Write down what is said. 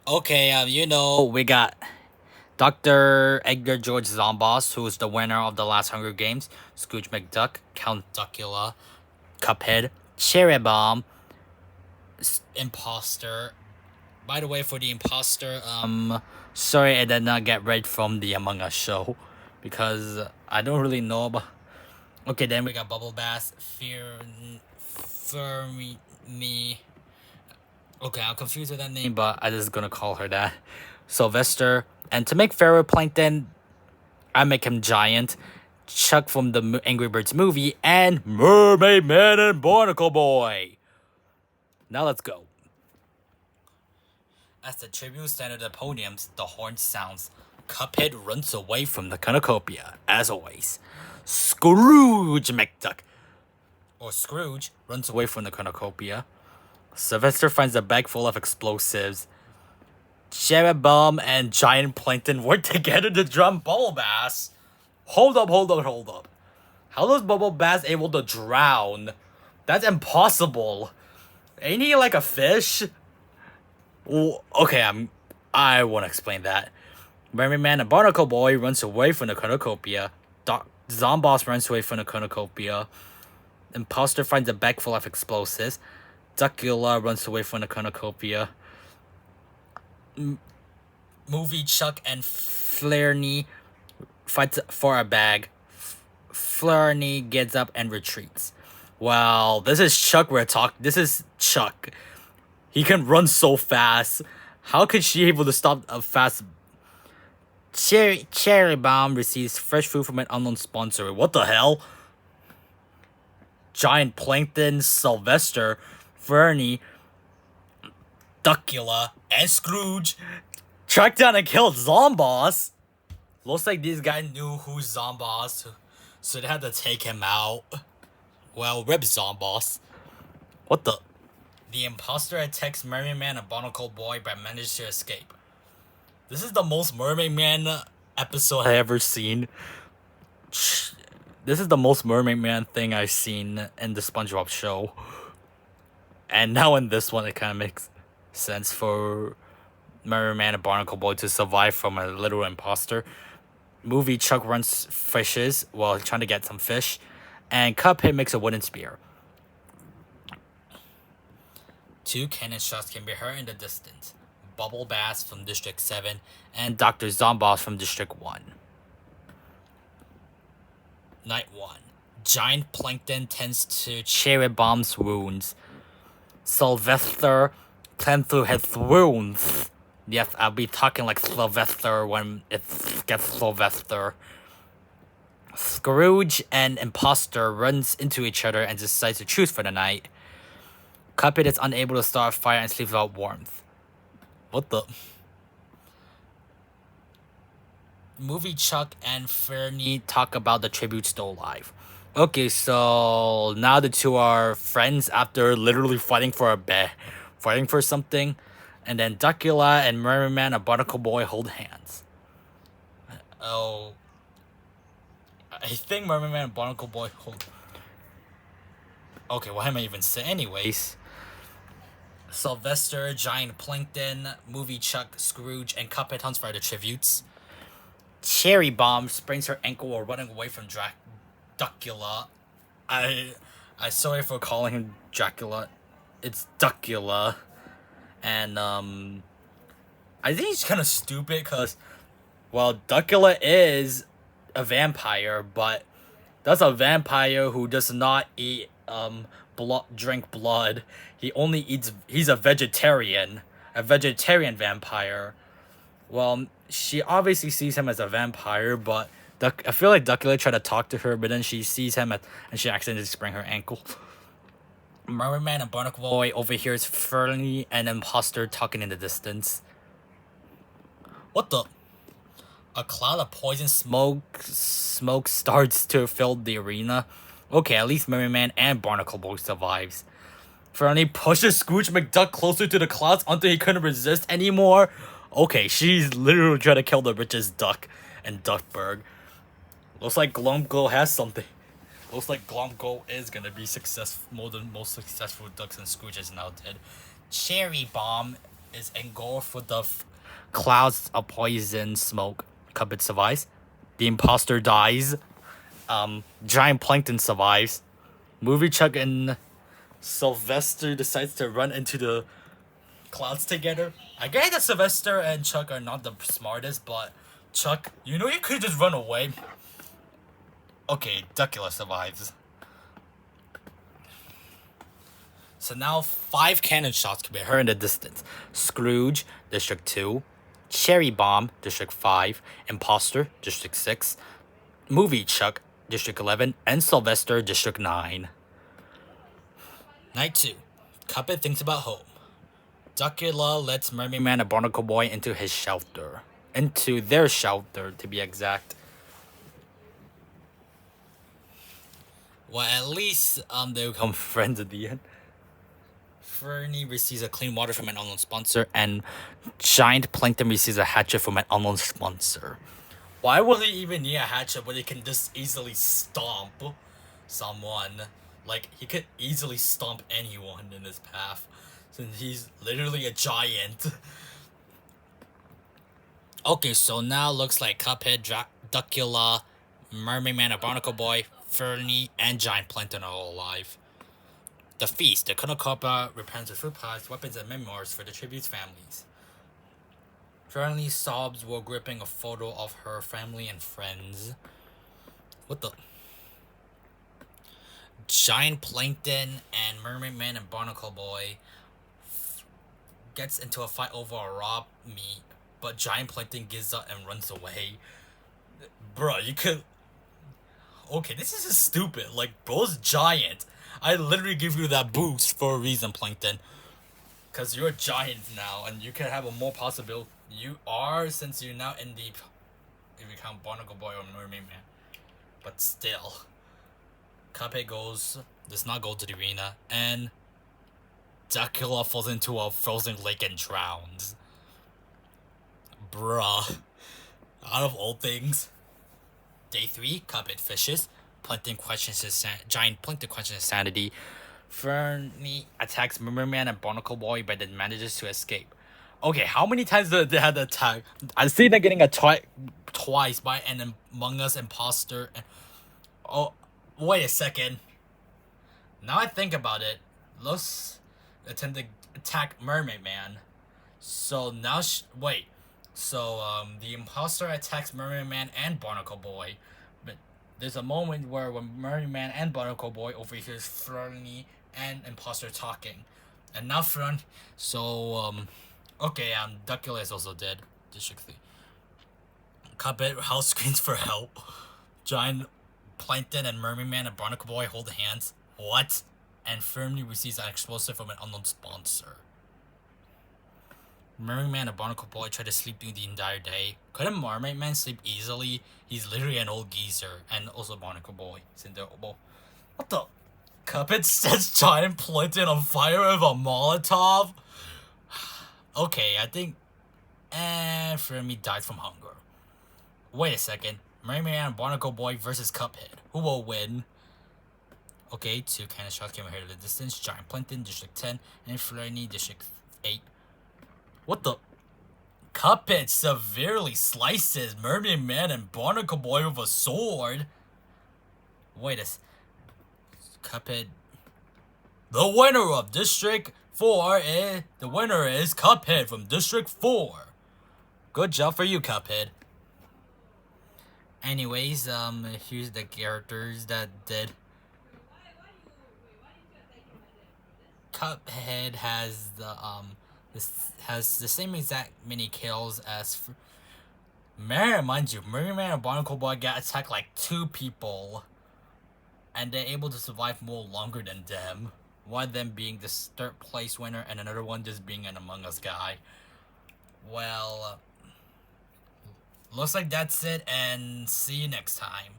Okay, we got Dr. Edgar George Zomboss, who is the winner of the last Hunger Games, Scrooge McDuck, Count Duckula, Cuphead, Cherry Bomb, Imposter. By the way, for the Imposter, sorry I did not get right from the Among Us show, because I don't really know about. Okay, then we got Bubble Bass, Me. Okay, I'm confused with that name, but I'm just gonna call her that. Sylvester. And to make fairer Plankton, I make him giant. Chuck from the Angry Birds movie, and Mermaid Man and Barnacle Boy. Now let's go. As the tribute stand at the podiums, the horn sounds. Cuphead runs away from the cornucopia, as always. Scrooge McDuck, or Scrooge, runs away from the cornucopia. Sylvester finds a bag full of explosives. Cherry Bomb and Giant Plankton work together to drum Bubble Bass. Hold up. How is Bubble Bass able to drown? That's impossible. Ain't he like a fish? Well, okay, I won't explain that. Merry Man and Barnacle Boy runs away from the cornucopia. Zomboss runs away from the cornucopia. Imposter finds a bag full of explosives. Duckula runs away from the cornucopia. Movie Chuck and Flarney fights for a bag. Flarney gets up and retreats. Well, this is Chuck we're talking. This is Chuck. He can run so fast. How could she able to stop a fast? Cherry Bomb receives fresh food from an unknown sponsor. What the hell? Giant Plankton, Sylvester, Fernie, Duckula, and Scrooge track down and kill Zomboss. Looks like these guys knew who's Zomboss, so they had to take him out. Well, rip Zomboss. What the? The imposter attacks Mermaid Man and Barnacle Boy but manages to escape. This is the most Mermaid Man episode I ever seen. This is the most Mermaid Man thing I've seen in the SpongeBob show. And now in this one, it kind of makes sense for Mermaid Man and Barnacle Boy to survive from a literal imposter. Movie Chuck runs fishes while trying to get some fish. And Cuphead makes a wooden spear. 2 cannon shots can be heard in the distance. Bubble Bass from District 7 and Dr. Zomboss from District 1. Night 1. Giant Plankton tends to Cherry Bomb's wounds. Sylvester tends to his wounds. Yes, I'll be talking like Sylvester when it gets Sylvester. Scrooge and Imposter runs into each other and decides to choose for the night. Cuphead is unable to start a fire and sleeps without warmth. What the? Movie Chuck and Fernie talk about the tribute still alive. Okay, so now the two are friends after literally fighting for something. And then Duckula and Mermaid Man and Barnacle Boy hold hands. Oh. I think Mermaid Man and Barnacle Boy hold... Okay, what am I even saying? Anyways. Sylvester, Giant Plankton, Movie Chuck, Scrooge, and Cuphead hunts for the tributes. Cherry Bomb sprains her ankle while running away from Duckula. I sorry for calling him Dracula. It's Duckula. And I think he's kind of stupid because, well, Duckula is a vampire, but that's a vampire who does not eat drink blood. He's a vegetarian vampire. Well, she obviously sees him as a vampire, but I feel like Duckula tried to talk to her, but then she sees him and she accidentally sprained her ankle. Mermaid Man and Barnacle Boy overhears Fernie and Imposter talking in the distance. What the? A cloud of poison smoke starts to fill the arena. Okay, at least Mermaid Man and Barnacle Boy survives. Fernie pushes Scrooge McDuck closer to the clouds until he couldn't resist anymore. Okay, she's literally trying to kill the richest duck in Duckburg. Looks like Glumgo has something. Looks like Glumgo is gonna be more than most successful ducks, and Scrooge is now dead. Cherry Bomb is engulfed with the clouds of poison smoke. Cuphead survives. The imposter dies. Giant Plankton survives. Movie Chuck and Sylvester decides to run into the clouds together. I get that Sylvester and Chuck are not the smartest, but Chuck, you could just run away. Okay, Duckula survives. So now 5 cannon shots can be heard in the distance. Scrooge, District 2. Cherry Bomb, District 5. Imposter, District 6. Movie Chuck, District 11. And Sylvester, District 9. Night 2. Cuphead thinks about home. Duckula lets Mermaid Man and Barnacle Boy into his shelter. Into their shelter, to be exact. Well, at least they become friends at the end. Fernie receives a clean water from an unknown sponsor, and Giant Plankton receives a hatchet from an unknown sponsor. Why would he even need a hatchet when he can just easily stomp someone? Like, he could easily stomp anyone in his path, since he's literally a giant. Okay, so now looks like Cuphead, Duckula, Mermaid Man, and Barnacle Boy, Fernie, and Giant Plankton are all alive. The feast, the cornucopia represents the fruit pies, weapons, and memoirs for the tribute's families. Fernie sobs while gripping a photo of her family and friends. What the? Giant Plankton and Mermaid Man and Barnacle Boy gets into a fight over a raw meat, but Giant Plankton gives up and runs away. Bruh, you could... Okay, this is just stupid. Like, bro's giant. I literally give you that boost for a reason, Plankton. Because you're a giant now, and you can have a more possible... You are, since you're now in the... If you count Barnacle Boy or Mermaid Man. But still. Cuphead does not go to the arena, and Duckula falls into a frozen lake and drowns. Bruh. Out of all things. Day 3, Cuphead fishes. Giant Plankton questions his sanity. Fernie attacks Merman and Barnacle Boy, but then manages to escape. Okay, how many times did they have the attack? I see them getting attacked twice by an Among Us imposter. Oh, wait a second. Now I think about it, Los attempt to attack Mermaid Man. So now, wait. So, the imposter attacks Mermaid Man and Barnacle Boy. But there's a moment when Mermaid Man and Barnacle Boy overhears Fernie and imposter talking. And now okay, Duckula is also dead. District 3. Cuphead house screams for help. Giant Plankton and Mermaid Man and Barnacle Boy hold hands. What? And Fernie receives an explosive from an unknown sponsor. Mermaid Man and Barnacle Boy try to sleep through the entire day. Couldn't Mermaid Man sleep easily? He's literally an old geezer. And also Barnacle Boy. What the? Cuphead sets Giant Plankton on fire with a Molotov? Okay, I think... And Fernie dies from hunger. Wait a second. Mermaid Man and Barnacle Boy versus Cuphead. Who will win? Okay, 2 cannon shots came here to the distance. Giant Plankton, District 10. And Fernie, District 8. What the? Cuphead severely slices Mermaid Man and Barnacle Boy with a sword. Wait a... Cuphead... The winner of District 4 is... The winner is Cuphead from District 4. Good job for you, Cuphead. Anyways, here's the characters that did. Cuphead has the same exact mini kills as mind you, Mermaid Man and Barnacle Boy got attacked like 2 people, and they're able to survive more longer than them. One of them being the 3rd place winner, and another one just being an Among Us guy. Well, looks like that's it, and see you next time.